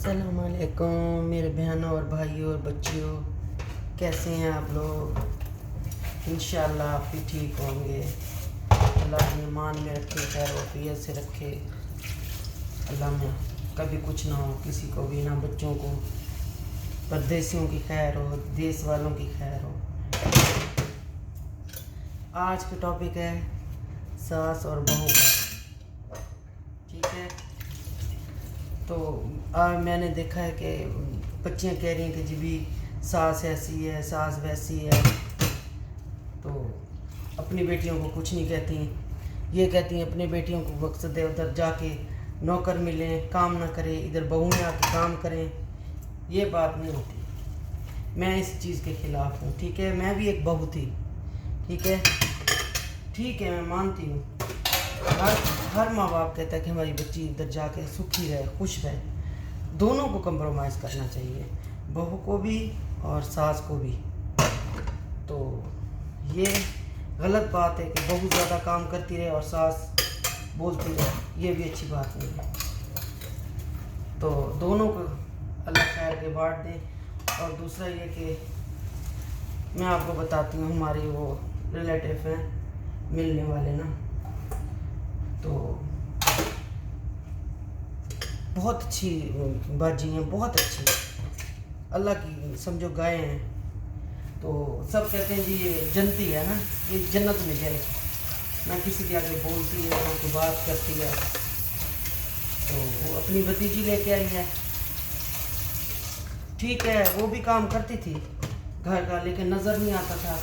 السلام علیکم میرے بہنوں اور بھائیوں اور بچیوں، کیسے ہیں آپ لوگ؟ انشاءاللہ آپ بھی ٹھیک ہوں گے۔ اللہ اپنے ایمان میں رکھے، خیر وفیت سے رکھے۔ اللہ میں کبھی کچھ نہ ہو کسی کو بھی، نہ بچوں کو، پردیسیوں کی خیر ہو، دیس والوں کی خیر ہو۔ آج کا ٹاپک ہے ساس اور بہو کا، ٹھیک ہے؟ تو میں نے دیکھا ہے کہ بچیاں کہہ رہی ہیں کہ جی بھی ساس ایسی ہے، ساس ویسی ہے، تو اپنی بیٹیوں کو کچھ نہیں کہتی ہیں۔ یہ کہتی ہیں اپنی بیٹیوں کو مقصد ہے ادھر جا کے نوکر ملیں، کام نہ کریں، ادھر بہو میں آ کے کام کریں۔ یہ بات نہیں ہوتی، میں اس چیز کے خلاف ہوں، ٹھیک ہے؟ میں بھی ایک بہو تھی، ٹھیک ہے؟ ٹھیک ہے، میں مانتی ہوں، ہر ماں باپ کہتا ہے کہ ہماری بچی ادھر جا کے سکھی رہے، خوش رہے۔ دونوں کو کمپرومائز کرنا چاہیے، بہو کو بھی اور ساس کو بھی۔ تو یہ غلط بات ہے کہ بہو زیادہ کام کرتی رہے اور ساس بولتی رہے، یہ بھی اچھی بات نہیں ہے۔ تو دونوں کو اللہ خیر کے بانٹ دیں۔ اور دوسرا یہ کہ میں آپ کو بتاتی ہوں، ہماری وہ ریلیٹیو ہیں ملنے والے نا، تو بہت اچھی باجی ہیں، بہت اچھی، اللہ کی سمجھو گائے ہیں۔ تو سب کہتے ہیں جی یہ جنتی ہے نا، یہ جنت میں جائے، نہ کسی کے آگے بولتی ہے، نہ کوئی بات کرتی ہے۔ تو وہ اپنی بھتیجی لے کے آئی ہے، ٹھیک ہے، وہ بھی کام کرتی تھی گھر کا، لیکن نظر نہیں آتا تھا۔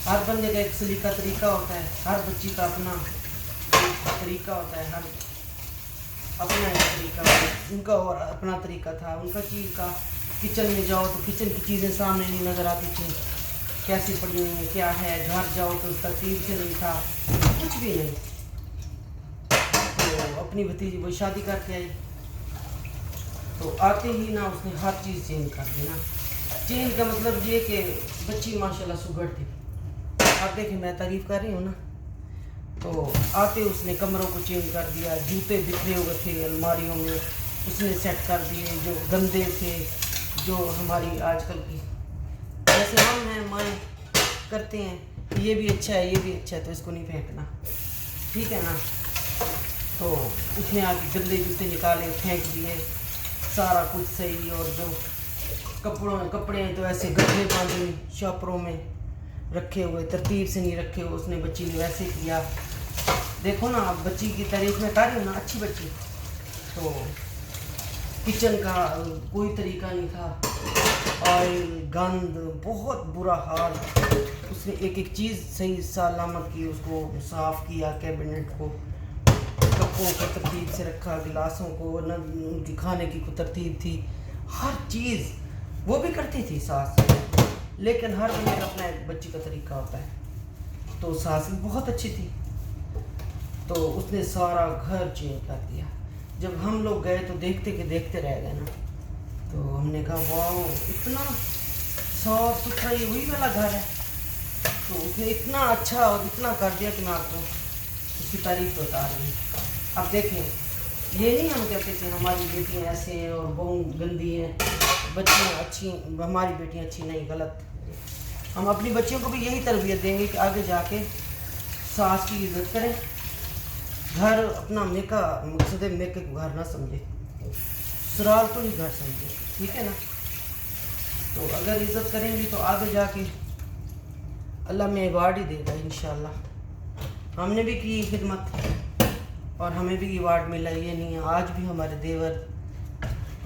ہر بندے کا ایک سلیقہ طریقہ ہوتا ہے، ہر بچی کا اپنا طریقہ ہوتا ہے، ہر اپنا ایک طریقہ ہوتا ہے۔ ان کا اور اپنا طریقہ تھا، ان کا چیز کا کچن میں جاؤ تو کچن کی چیزیں سامنے نہیں نظر آتی تھیں، کیسی پڑی ہوئی ہیں، کیا ہے۔ گھر جاؤ تو ترتیب سے نہیں تھا، کچھ بھی نہیں۔ تو اپنی بھتیجی وہ شادی کر کے آئی، تو آتے ہی نا اس نے ہر چیز چینج کر دی نا۔ چینج کا مطلب یہ کہ بچی ماشاءاللہ سگڑ تھی، آپ دیکھیں میں تعریف کر رہی ہوں نا۔ تو آتے اس نے کمروں کو چینج کر دیا، جوتے بکھرے ہوئے تھے الماریوں میں اس نے سیٹ کر دیے، جو گندے تھے، جو ہماری آج کل کی جیسے ہم ہیں مائیں کرتے ہیں کہ یہ بھی اچھا ہے، یہ بھی اچھا ہے، تو اس کو نہیں پھینکنا، ٹھیک ہے نا۔ تو اس نے آ کے گندے جوتے نکالے، پھینک دیے، سارا کچھ صحیح۔ اور جو کپڑے ہیں تو ایسے گڈھے باندھے شاپروں میں رکھے ہوئے، ترتیب سے نہیں رکھے ہوئے، اس نے بچی نے ویسے کیا۔ دیکھو نا، بچی کی تعریف میں کر رہی ہوں نا، اچھی بچی۔ تو کچن کا کوئی طریقہ نہیں تھا، آئل گند، بہت برا حال۔ اس نے ایک ایک چیز صحیح سلامت کی، اس کو صاف کیا، کیبنٹ کو، کپوں کو ترتیب سے رکھا، گلاسوں کو، نہ ان کی کھانے کی کوئی ترتیب تھی، ہر چیز وہ بھی کرتی تھی ساس۔ لیکن ہر بندے کا اپنا ایک بچی کا طریقہ ہوتا ہے۔ تو ساس بھی بہت اچھی تھی، تو اس نے سارا گھر چینج کر دیا۔ جب ہم لوگ گئے تو دیکھتے کہ دیکھتے رہ گئے نا، تو ہم نے کہا واؤ، اتنا صاف ستھرا یہ وہی والا گھر ہے۔ تو اس نے اتنا اچھا اور اتنا کر دیا کہ میں آپ کو اس کی تعریف بتا رہی ہوں۔ اب دیکھیں، یہ نہیں ہم کہتے کہ ہماری بیٹیاں ایسے ہیں اور بہو گندی ہیں، بچیاں اچھی، ہماری بیٹیاں اچھی نہیں، غلط۔ ہم اپنی بچیوں کو بھی یہی تربیت دیں گے کہ آگے جا کے ساس کی عزت کریں، گھر اپنا میکا، مقصد میکے کو گھر نہ سمجھے، سرال تو نہیں گھر سمجھے، ٹھیک ہے نا۔ تو اگر عزت کریں گی تو آگے جا کے اللہ میں ایوارڈ ہی دے گا انشاءاللہ۔ ہم نے بھی کی خدمت اور ہمیں بھی ایوارڈ ملا، یہ نہیں ہے۔ آج بھی ہمارے دیور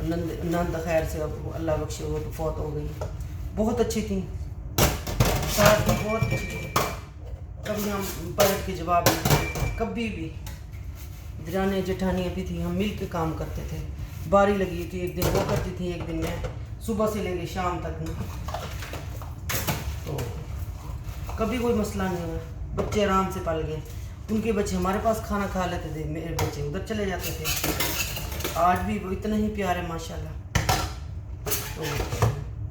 نند خیر سے، اب اللہ بخشے، وہ تو فوت ہو گئی، بہت اچھی تھیں، ساتھ میں بہت اچھی تھی، کبھی ہم پلٹ کے جواب نہیں دیتے، کبھی بھی۔ درانیاں جٹھانیاں بھی تھیں، ہم مل کے کام کرتے تھے، باری لگی تھی، ایک دن وہ کرتی تھی، ایک دن میں، صبح سے لے کے شام تک نا۔ تو کبھی کوئی مسئلہ نہیں ہوا، بچے آرام سے پل گئے، ان کے بچے ہمارے پاس کھانا کھا لیتے تھے، میرے بچے ادھر چلے جاتے تھے۔ آج بھی وہ اتنا ہی پیار ہے ماشاءاللہ۔ تو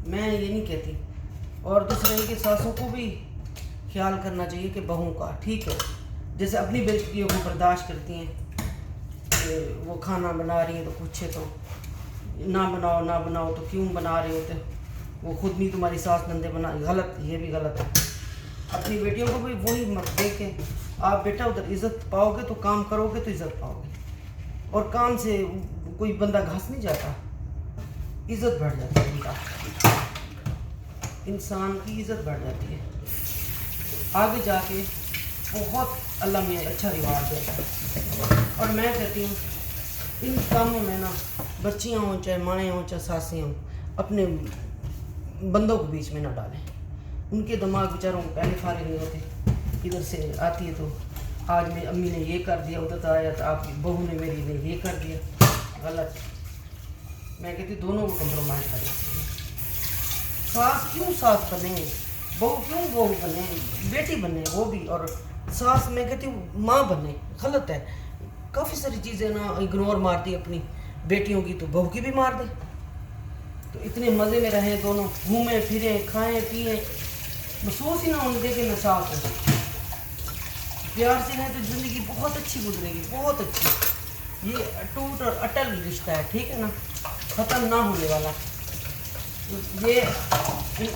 میں یہ نہیں کہتی، اور دوسرے کہ ساسوں کو بھی خیال کرنا چاہیے کہ بہوؤں کا، ٹھیک ہے، جیسے اپنی بیٹیوں کو برداشت کرتی ہیں کہ وہ کھانا بنا رہی ہیں تو کچھ ہے، تو نہ بناؤ تو کیوں بنا رہے ہوتے، وہ خود بھی تمہاری ساس نندے بنا، غلط، یہ بھی غلط ہے. اپنی بیٹیوں کو بھی وہی مت دیکھیں. آپ بیٹا ادھر عزت پاؤ گے تو کام کرو گے تو عزت پاؤ گے، اور کام سے کوئی بندہ گھس نہیں جاتا، عزت بڑھ جاتی ہے، انسان کی عزت بڑھ جاتی ہے. آگے جا کے بہت اللہ میں اچھا رواج دیتا ہے. اور میں کہتی ہوں ان کاموں میں نا بچیاں ہوں چاہے مائیں ہوں چاہے ساسیں ہوں، اپنے بندوں کو بیچ میں نہ ڈالیں. ان کے دماغ بیچاروں کو پہلے فارغ نہیں ہوتے. ادھر سے آتی ہے تو آج میری امی نے یہ کر دیا، ادھر آیا تو آپ کی بہو نے میری نے یہ کر دیا. غلط. میں کہتی ہوں دونوں کو کمپرومائز کرنا چاہیے. ساس کیوں ساس بنے، بہو کیوں بہو بنے، بیٹی بنے وہ بھی، اور ساس میں کہتی ہوں ماں بنے. غلط ہے. کافی ساری چیزیں نا اگنور مارتی اپنی بیٹیوں کی تو بہو کی بھی مار دے. تو اتنے مزے میں رہیں دونوں، گھومیں پھریں کھائیں پیئیں، محسوس ہی نہ ہونے دے کہ میں ساس ہوں. پیار سے رہیں تو زندگی بہت اچھی گزرے گی، بہت اچھی. یہ ٹوٹ اور اٹل رشتہ ہے، ٹھیک ہے نا، ختم نہ ہونے والا. یہ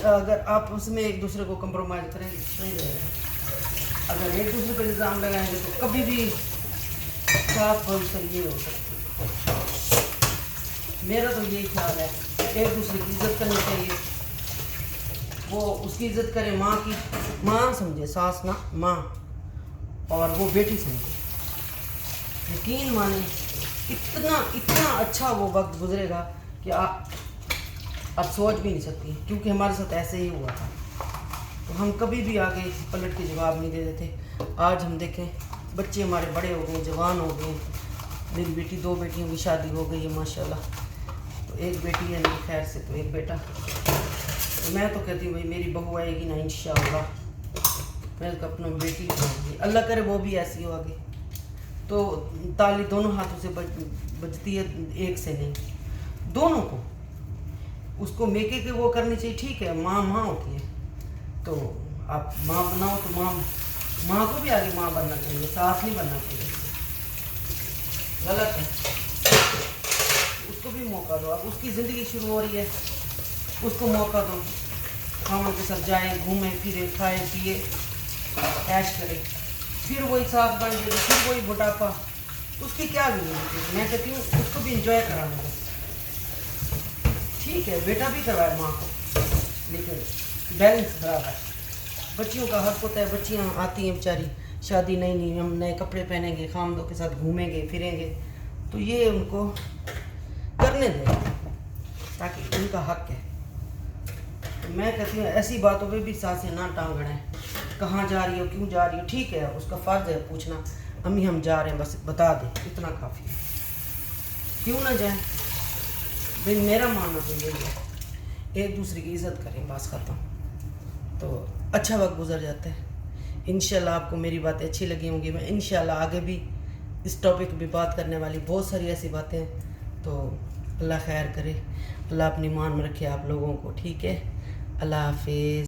اگر آپ اس میں ایک دوسرے کو کمپرومائز کریں گے صحیح رہے گا. اگر ایک دوسرے پہ الزام لگائیں گے تو کبھی بھی صاف بہت سے یہ ہو سکتی. میرا تو یہی خیال ہے، ایک دوسرے کی عزت کرنی چاہیے. وہ اس کی عزت کرے، ماں کی ماں سمجھے، ساس نہ ماں، اور وہ بیٹی سمجھے. یقین مانے اتنا اچھا وہ وقت گزرے گا کہ آپ سوچ بھی نہیں سکتی، کیونکہ ہمارے ساتھ ایسے ہی ہوا تھا. تو ہم کبھی بھی آگے پلٹ کے جواب نہیں دے دیتے. آج ہم دیکھیں بچے ہمارے بڑے ہو گئے، جوان ہو گئے. میری بیٹی 2 بیٹیوں کی شادی ہو گئی ہے ماشاءاللہ. تو ایک بیٹی ہے میری خیر سے، تو ایک بیٹا. تو میں تو کہتی ہوں بھائی میری بہو آئے گی نا انشاءاللہ، میں تو اپنا بیٹی بناؤں گی، اللہ کرے وہ بھی ایسی ہو آگے. تو تالی دونوں ہاتھوں سے بجتی ہے، ایک سے نہیں، دونوں کو. اس کو میکے کے وہ کرنی چاہیے، ٹھیک ہے، ماں ہوتی ہے تو آپ ماں بناؤ، تو ماں کو بھی آگے ماں بننا چاہیے، ساس نہیں بننا چاہیے. غلط ہے. اس کو بھی موقع دو. اب اس کی زندگی شروع ہو رہی ہے، اس کو موقع دو. خاوند کے ساتھ جائیں، گھومیں پھریں، کھائیں پیے، عیش کریں. پھر وہی ساس بن جائے، پھر وہی بڑھاپا. اس کی کیا ضرورت ہے؟ میں کہتی ہوں اس کو بھی انجوائے کرانا ہے. ٹھیک ہے بیٹا بھی کروائے ماں کو، لیکن بیلنس برابر. بچیوں کا حق ہوتا ہے، بچیاں آتی ہیں بیچاری، شادی نہیں ہم نئے کپڑے پہنیں گے، خامدوں کے ساتھ گھومیں گے پھریں گے. تو یہ ان کو کرنے دیں تاکہ ان کا حق ہے. تو میں کہتی ہوں ایسی باتوں پہ بھی سانسیں نہ ٹانگ اڑیں. کہاں جا رہی ہو، کیوں جا رہی ہو، ٹھیک ہے اس کا فرض ہے پوچھنا، امی ہم جا رہے ہیں، بس بتا دیں، اتنا کافی ہے. کیوں نہ جائیں بھائی، میرا ماننا تو یہی ہے. ایک دوسرے کی عزت کریں، بس ختم. تو اچھا وقت گزر جاتا ہے. انشاءاللہ آپ کو میری باتیں اچھی لگی ہوں گی. میں انشاءاللہ آگے بھی اس ٹاپک پہ بات کرنے والی بہت ساری ایسی باتیں ہیں. تو اللہ خیر کرے، اللہ اپنی مان میں رکھے آپ لوگوں کو. ٹھیک ہے، اللہ حافظ.